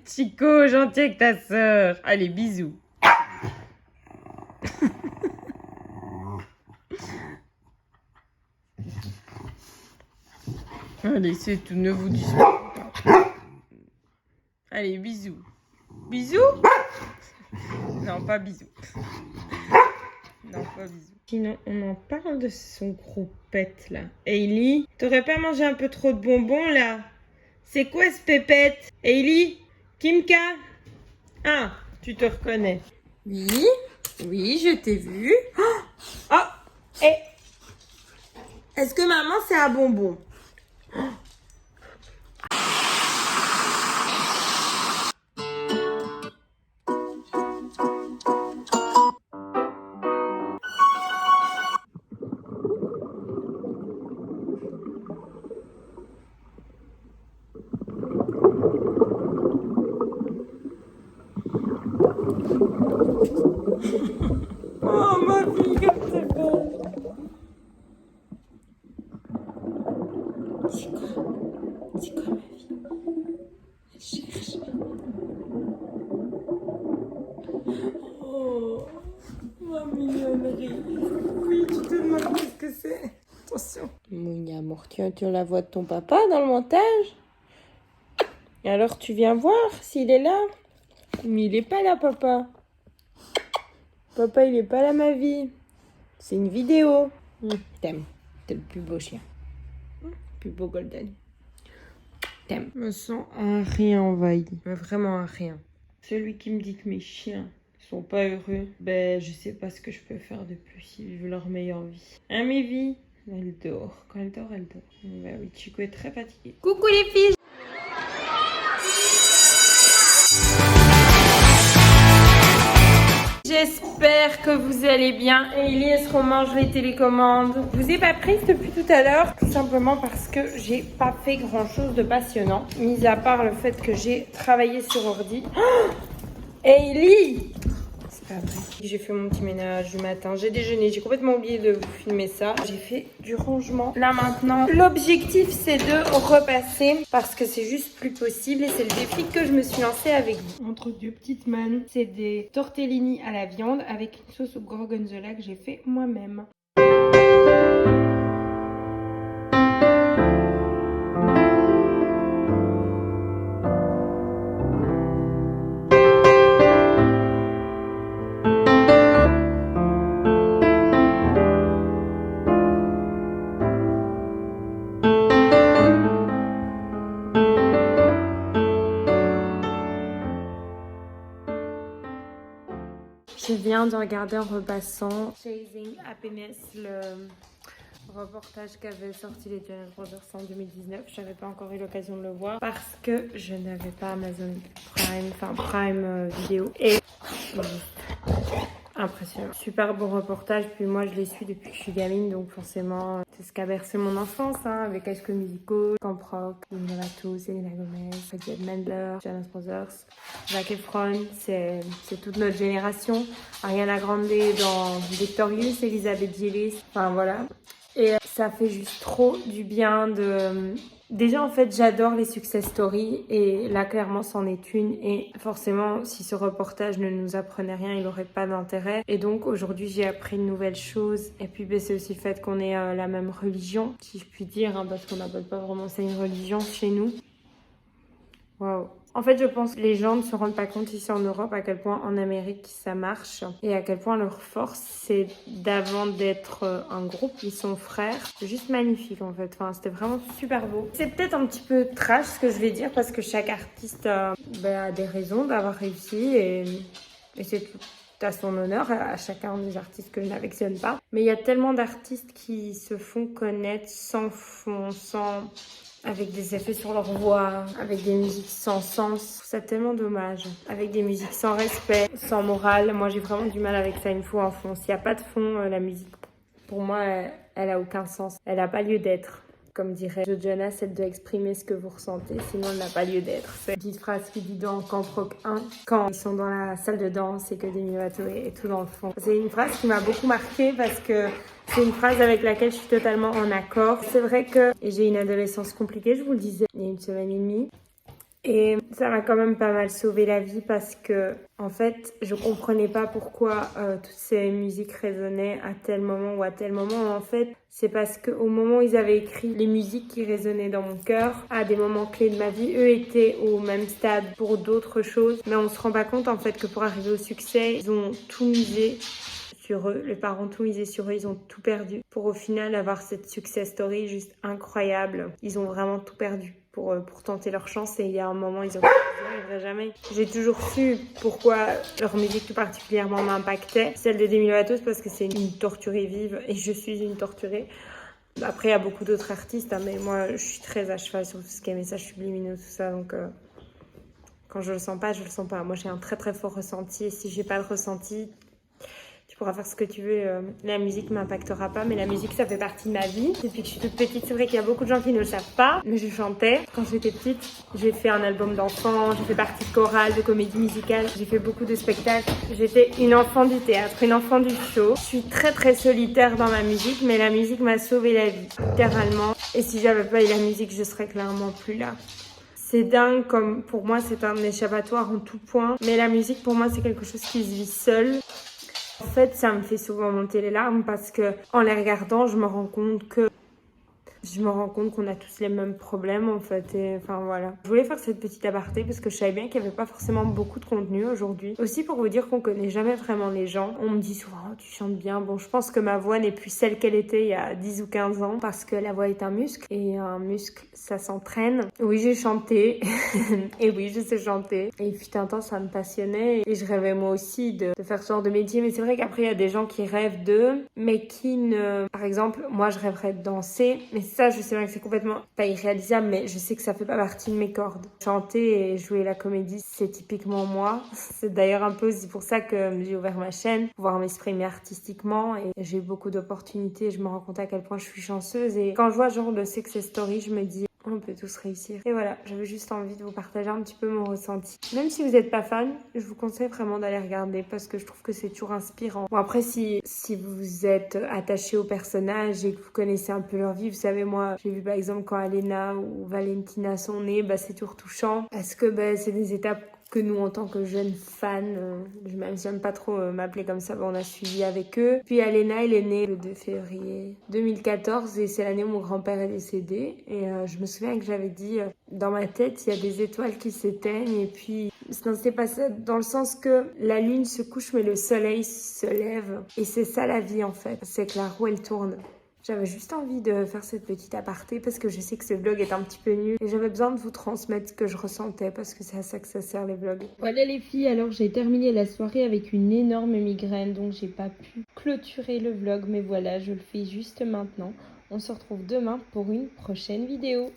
Chico, gentil avec ta sœur. Allez, bisous. Allez, c'est tout, ne vous disputez pas. Allez, bisous. Bisous? Non, pas bisous. Non, pas bisous. Sinon, on en parle de son gros pet, là. Hailey, t'aurais pas mangé un peu trop de bonbons, là? C'est quoi ce pépette? Hailey? Kimka? Ah, tu te reconnais. Oui, oui, je t'ai vu. Oh, et est-ce que maman, c'est un bonbon? Oh, ma fille, comme c'est beau. C'est quoi? C'est quoi, ma fille? Elle cherche. Oh, ma mignonnerie. Oui, tu te demandes qu'est-ce que c'est. Attention. Mon amour, tu entends la voix de ton papa dans le montage? Alors, tu viens voir s'il est là? Mais il est pas là, papa. Papa, il est pas là, ma vie. C'est une vidéo. T'aimes. T'es le plus beau chien. Plus beau golden. T'aimes. Je me sens un rien envahi. Mais vraiment un rien. Celui qui me dit que mes chiens sont pas heureux, ben je sais pas ce que je peux faire de plus. Ils vivent leur meilleure vie. Hein, mes vies? Elle dort. Quand elle dort, elle dort. Ben oui, Chico est très fatigué. Coucou les filles! J'espère que vous allez bien. Hailey, est-ce qu'on mange les télécommandes? Je vous ai pas prise depuis tout à l'heure, tout simplement parce que j'ai pas fait grand chose de passionnant, mis à part le fait que j'ai travaillé sur ordi. Oh, Hailey! C'est pas vrai. J'ai fait mon petit ménage du matin, j'ai déjeuné, j'ai complètement oublié de vous filmer ça. J'ai fait du rangement. Là maintenant, l'objectif c'est de repasser parce que c'est juste plus possible et c'est le défi que je me suis lancé avec vous. Entre deux petites mains, c'est des tortellini à la viande avec une sauce au gorgonzola que j'ai fait moi-même. Je viens de regarder en repassant Chasing Happiness, le reportage qu'avait sorti les Jonas Brothers en 2019. Je n'avais pas encore eu l'occasion de le voir parce que je n'avais pas Amazon Prime, enfin Prime Vidéo. Et impressionnant. Super beau reportage, puis moi je les suis depuis que je suis gamine, donc forcément c'est ce qui a bercé mon enfance, hein, avec High School Musical, Camp Rock, Demi Lovato, Selena Gomez, Bette Midler, Jonas Brothers, Zac Efron, c'est toute notre génération. Ariana Grande dans Victorious, Elizabeth Gillies, enfin voilà. Et ça fait juste trop du bien de... Déjà, en fait, j'adore les success stories et là, clairement, c'en est une. Et forcément, si ce reportage ne nous apprenait rien, il n'aurait pas d'intérêt. Et donc, aujourd'hui, j'ai appris une nouvelle chose. Et puis, ben, c'est aussi le fait qu'on ait la même religion, si je puis dire, hein, parce qu'on n'appelle pas vraiment ça une religion chez nous. Waouh. En fait, je pense que les gens ne se rendent pas compte ici en Europe à quel point en Amérique ça marche et à quel point leur force, c'est d'avant d'être un groupe, ils sont frères. C'est juste magnifique en fait. Enfin, c'était vraiment super beau. C'est peut-être un petit peu trash ce que je vais dire parce que chaque artiste a des raisons d'avoir réussi et c'est tout à son honneur, à chacun des artistes que je n'affectionne pas. Mais il y a tellement d'artistes qui se font connaître sans fond, avec des effets sur leur voix, avec des musiques sans sens. Je trouve ça tellement dommage. Avec des musiques sans respect, sans morale. Moi, j'ai vraiment du mal avec ça. Il me faut un fond. S'il n'y a pas de fond, la musique, pour moi, elle a aucun sens. Elle n'a pas lieu d'être. Comme dirait Joe Jonas, elle doit exprimer ce que vous ressentez, sinon elle n'a pas lieu d'être. C'est une petite phrase qui dit dans Camp Rock 1, quand ils sont dans la salle de danse et que Demi Lovato est tout dans le fond. C'est une phrase qui m'a beaucoup marquée parce que C'est une phrase avec laquelle je suis totalement en accord. C'est vrai que j'ai une adolescence compliquée, je vous le disais, il y a une semaine et demie. Et ça m'a quand même pas mal sauvé la vie parce que, en fait, je comprenais pas pourquoi toutes ces musiques résonnaient à tel moment ou à tel moment. En fait, c'est parce qu'au moment où ils avaient écrit les musiques qui résonnaient dans mon cœur, à des moments clés de ma vie, eux étaient au même stade pour d'autres choses. Mais on se rend pas compte, en fait, que pour arriver au succès, ils ont tout misé sur eux. Les parents ont tout misé sur eux, ils ont tout perdu. Pour au final avoir cette success story juste incroyable. Ils ont vraiment tout perdu pour tenter leur chance et il y a un moment ils ont dit j'y arriverai jamais. J'ai toujours su pourquoi leur musique tout particulièrement m'impactait. Celle de Demi Lovato parce que c'est une torturée vive et je suis une torturée. Après il y a beaucoup d'autres artistes mais moi je suis très à cheval sur tout ce qui est messages subliminaux tout ça donc quand je le sens pas je le sens pas. Moi j'ai un très très fort ressenti et si j'ai pas de ressenti tu pourras faire ce que tu veux, la musique m'impactera pas, mais la musique ça fait partie de ma vie. Depuis que je suis toute petite, c'est vrai qu'il y a beaucoup de gens qui ne le savent pas, mais je chantais. Quand j'étais petite, j'ai fait un album d'enfant, j'ai fait partie de chorale, de comédie musicale, j'ai fait beaucoup de spectacles. J'étais une enfant du théâtre, une enfant du show. Je suis très très solitaire dans ma musique, mais la musique m'a sauvé la vie, littéralement. Et si j'avais pas eu la musique, je serais clairement plus là. C'est dingue comme pour moi c'est un échappatoire en tout point, mais la musique pour moi c'est quelque chose qui se vit seul. En fait, ça me fait souvent monter les larmes parce que en les regardant, je me rends compte qu'on a tous les mêmes problèmes en fait et enfin voilà. Je voulais faire cette petite aparté parce que je savais bien qu'il n'y avait pas forcément beaucoup de contenu aujourd'hui. Aussi pour vous dire qu'on connaît jamais vraiment les gens. On me dit souvent oh, tu chantes bien. Bon, je pense que ma voix n'est plus celle qu'elle était il y a 10 ou 15 ans parce que la voix est un muscle et un muscle ça s'entraîne. Oui, j'ai chanté et oui, je sais chanter. Et il fut un temps ça me passionnait et je rêvais moi aussi de faire ce genre de métier mais c'est vrai qu'après il y a des gens qui rêvent d'eux mais qui ne... Par exemple, moi je rêverais de danser mais ça, je sais bien que c'est complètement pas irréalisable, mais je sais que ça fait pas partie de mes cordes. Chanter et jouer la comédie, c'est typiquement moi. C'est d'ailleurs un peu aussi pour ça que j'ai ouvert ma chaîne, pour pouvoir m'exprimer artistiquement et j'ai eu beaucoup d'opportunités. Je me rends compte à quel point je suis chanceuse et quand je vois ce genre de success story, je me dis on peut tous réussir. Et voilà, j'avais juste envie de vous partager un petit peu mon ressenti. Même si vous n'êtes pas fan, je vous conseille vraiment d'aller regarder parce que je trouve que c'est toujours inspirant. Bon après, si vous êtes attaché aux personnages et que vous connaissez un peu leur vie, vous savez, moi, j'ai vu par exemple quand Alena ou Valentina sont nées, c'est toujours touchant parce que c'est des étapes que nous, en tant que jeunes fans, même si j'aime pas trop m'appeler comme ça, on a suivi avec eux. Puis Alena, elle est née le 2 février 2014 et c'est l'année où mon grand-père est décédé. Et je me souviens que j'avais dit, dans ma tête, il y a des étoiles qui s'éteignent. Et puis, c'est pas ça, dans le sens que la lune se couche mais le soleil se lève. Et c'est ça la vie en fait, c'est que la roue elle tourne. J'avais juste envie de faire cette petite aparté parce que je sais que ce vlog est un petit peu nul et j'avais besoin de vous transmettre ce que je ressentais parce que c'est à ça que ça sert les vlogs. Voilà les filles, alors j'ai terminé la soirée avec une énorme migraine donc j'ai pas pu clôturer le vlog mais voilà, je le fais juste maintenant. On se retrouve demain pour une prochaine vidéo.